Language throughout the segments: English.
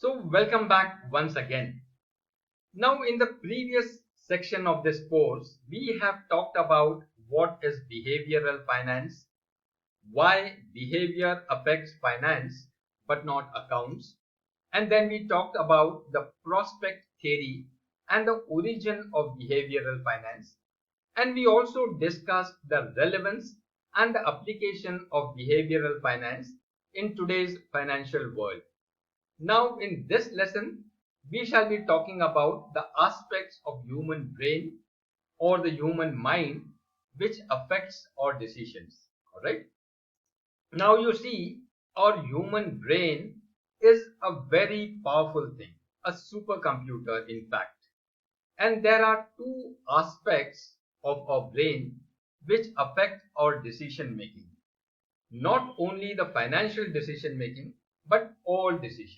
So welcome back once again. Now in the previous section of this course, we have talked about what is behavioral finance, why behavior affects finance but not accounts, and then we talked about the prospect theory and the origin of behavioral finance, and we also discussed the relevance and the application of behavioral finance in today's financial world. Now in this lesson, we shall be talking about the aspects of human brain or the human mind which affects our decisions. Alright. Now you see, our human brain is a very powerful thing, a supercomputer in fact. And there are two aspects of our brain which affect our decision making. Not only the financial decision making, but all decisions.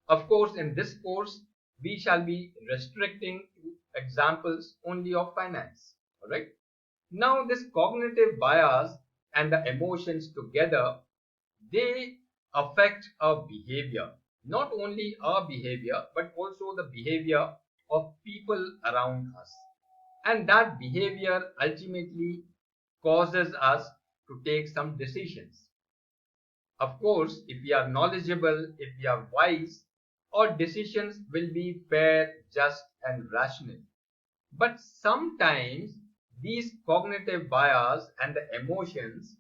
Of course, in this course, we shall be restricting to examples only of finance. Alright. Now, this cognitive bias and the emotions together, they affect our behavior. Not only our behavior, but also the behavior of people around us. And that behavior ultimately causes us to take some decisions. Of course, if we are knowledgeable, if we are wise, our decisions will be fair, just, and rational. But sometimes these cognitive bias and the emotions,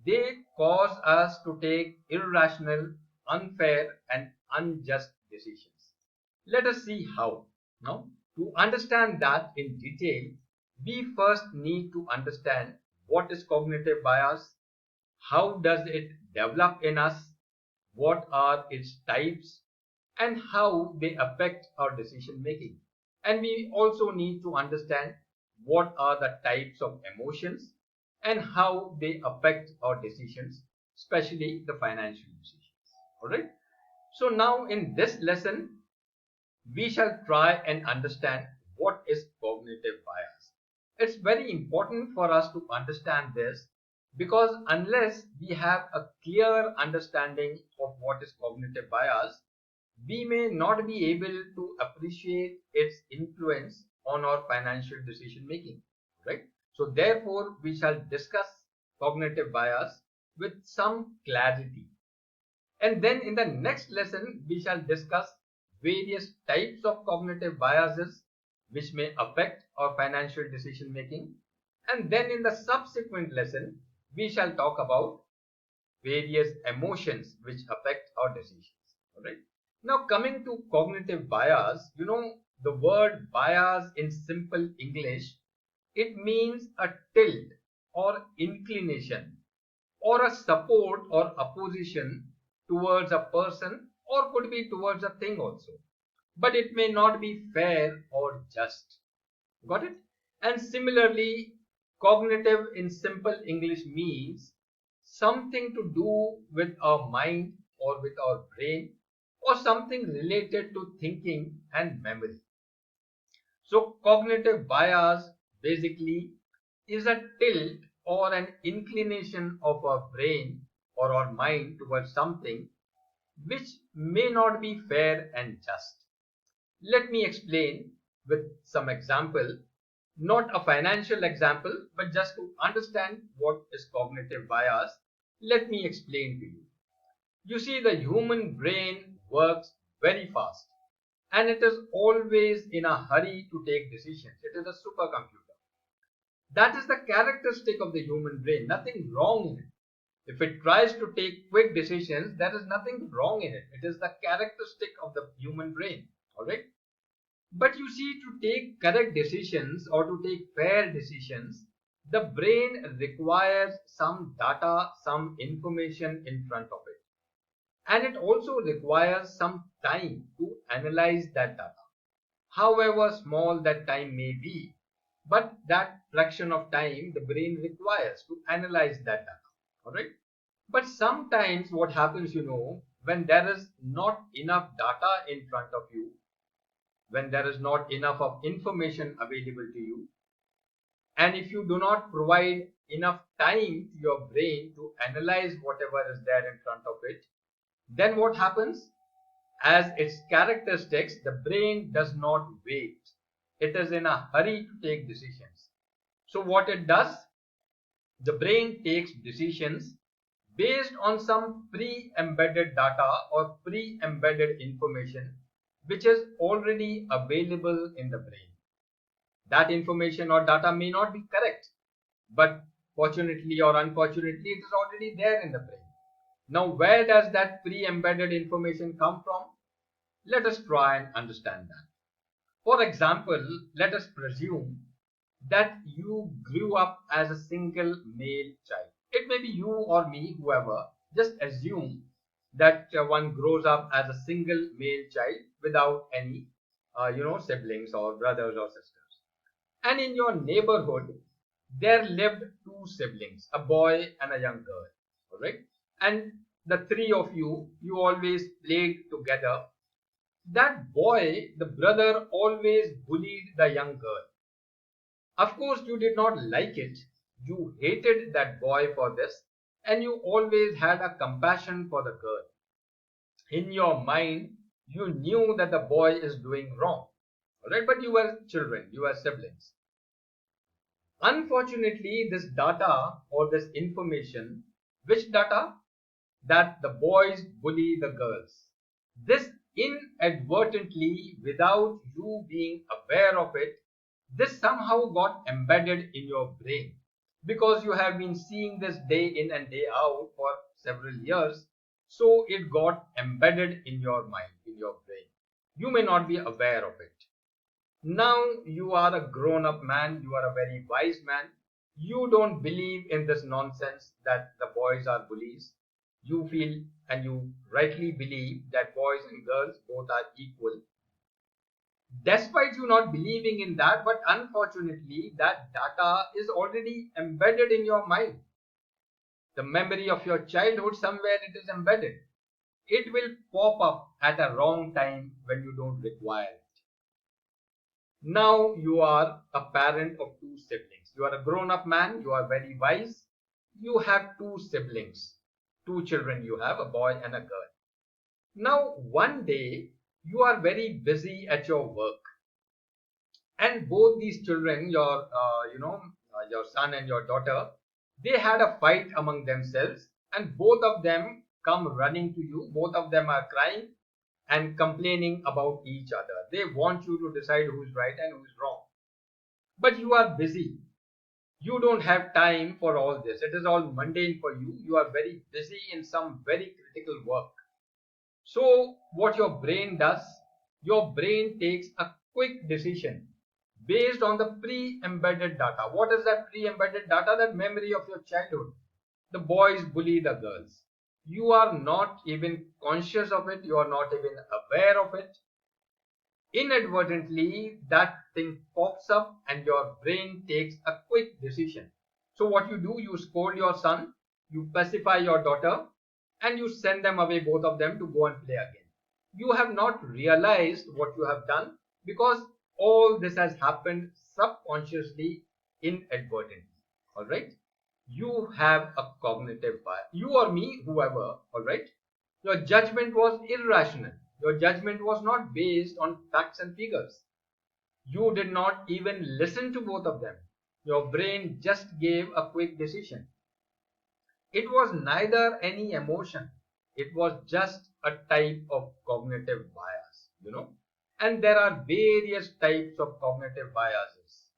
they cause us to take irrational, unfair, and unjust decisions. Let us see how. Now, to understand that in detail, we first need to understand what is cognitive bias, how does it develop in us, what are its types, and how they affect our decision making. And we also need to understand what are the types of emotions and how they affect our decisions, especially the financial decisions. Alright. So now in this lesson, we shall try and understand what is cognitive bias. It's very important for us to understand this because unless we have a clear understanding of what is cognitive bias, we may not be able to appreciate its influence on our financial decision making, right? So therefore, we shall discuss cognitive bias with some clarity. And then in the next lesson, we shall discuss various types of cognitive biases which may affect our financial decision making. And then in the subsequent lesson, we shall talk about various emotions which affect our decisions. Alright. Now coming to cognitive bias, the word bias in simple English, it means a tilt or inclination or a support or opposition towards a person or could be towards a thing also. But it may not be fair or just. Got it? And similarly, cognitive in simple English means something to do with our mind or with our brain or something related to thinking and memory. So cognitive bias basically is a tilt or an inclination of our brain or our mind towards something which may not be fair and just. Let me explain with some example, not a financial example, but just to understand what is cognitive bias. Let me explain to you. You see, the human brain works very fast and it is always in a hurry to take decisions. It is a supercomputer. That is the characteristic of the human brain, nothing wrong in it. If it tries to take quick decisions, there is nothing wrong in it. It is the characteristic of the human brain. Alright? But you see, to take correct decisions or to take fair decisions, the brain requires some data, some information in front of it. And it also requires some time to analyze that data, however small that time may be. But that fraction of time the brain requires to analyze that data. Alright? But sometimes what happens, when there is not enough data in front of you, when there is not enough of information available to you, and if you do not provide enough time to your brain to analyze whatever is there in front of it, then what happens? As its characteristics, the brain does not wait. It is in a hurry to take decisions. So what it does, the brain takes decisions based on some pre-embedded data or pre-embedded information which is already available in the brain. That information or data may not be correct, but fortunately or unfortunately it is already there in the brain. Now where does that pre-embedded information come from? Let us try and understand that. For example, let us presume that you grew up as a single male child. It may be you or me, whoever. Just assume that one grows up as a single male child without any, siblings or brothers or sisters. And in your neighborhood, there lived two siblings, a boy and a young girl. All right, and the three of you always played together. That boy, the brother, always bullied the young girl. Of course, you did not like it. You hated that boy for this, and you always had a compassion for the girl. In your mind, you knew that the boy is doing wrong. Alright, but you were children, you were siblings. Unfortunately, this data or this information, which data? That the boys bully the girls. This inadvertently, without you being aware of it, this somehow got embedded in your brain because you have been seeing this day in and day out for several years. So it got embedded in your mind, in your brain. You may not be aware of it. Now you are a grown up man, you are a very wise man. You don't believe in this nonsense that the boys are bullies. You feel and you rightly believe that boys and girls both are equal. Despite you not believing in that, but unfortunately, that data is already embedded in your mind. The memory of your childhood, somewhere it is embedded. It will pop up at a wrong time when you don't require it. Now you are a parent of two siblings. You are a grown up man, you are very wise. You have two siblings, two children you have, a boy and a girl. Now one day you are very busy at your work, and both these children, your son and your daughter, they had a fight among themselves, and both of them come running to you. Both of them are crying and complaining about each other. They want you to decide who is right and who is wrong. But you are busy. You don't have time for all this. It is all mundane for you. You are very busy in some very critical work. So what your brain does, your brain takes a quick decision based on the pre-embedded data. What is that pre-embedded data? That memory of your childhood. The boys bully the girls. You are not even conscious of it. You are not even aware of it. Inadvertently, that thing pops up and your brain takes a quick decision. So what you do, you scold your son, you pacify your daughter, and you send them away, both of them, to go and play again. You have not realized what you have done because all this has happened subconsciously, inadvertently. All right, you have a cognitive bias. You or me, whoever, all right, your judgment was irrational. Your judgment was not based on facts and figures. You did not even listen to both of them. Your brain just gave a quick decision. It was neither any emotion. It was just a type of cognitive bias. And there are various types of cognitive biases.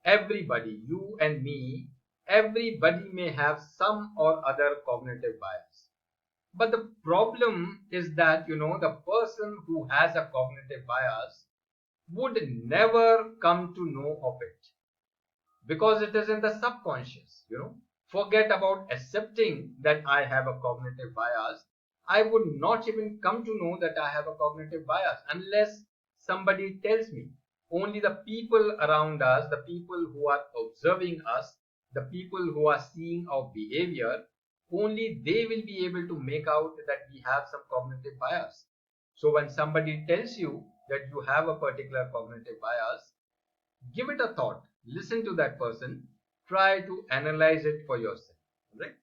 Everybody, you and me, everybody may have some or other cognitive bias. But the problem is that, the person who has a cognitive bias would never come to know of it because it is in the subconscious. Forget about accepting that I have a cognitive bias. I would not even come to know that I have a cognitive bias unless somebody tells me. Only the people around us, the people who are observing us, the people who are seeing our behavior, only they will be able to make out that we have some cognitive bias. So when somebody tells you that you have a particular cognitive bias, give it a thought, listen to that person, try to analyze it for yourself, right?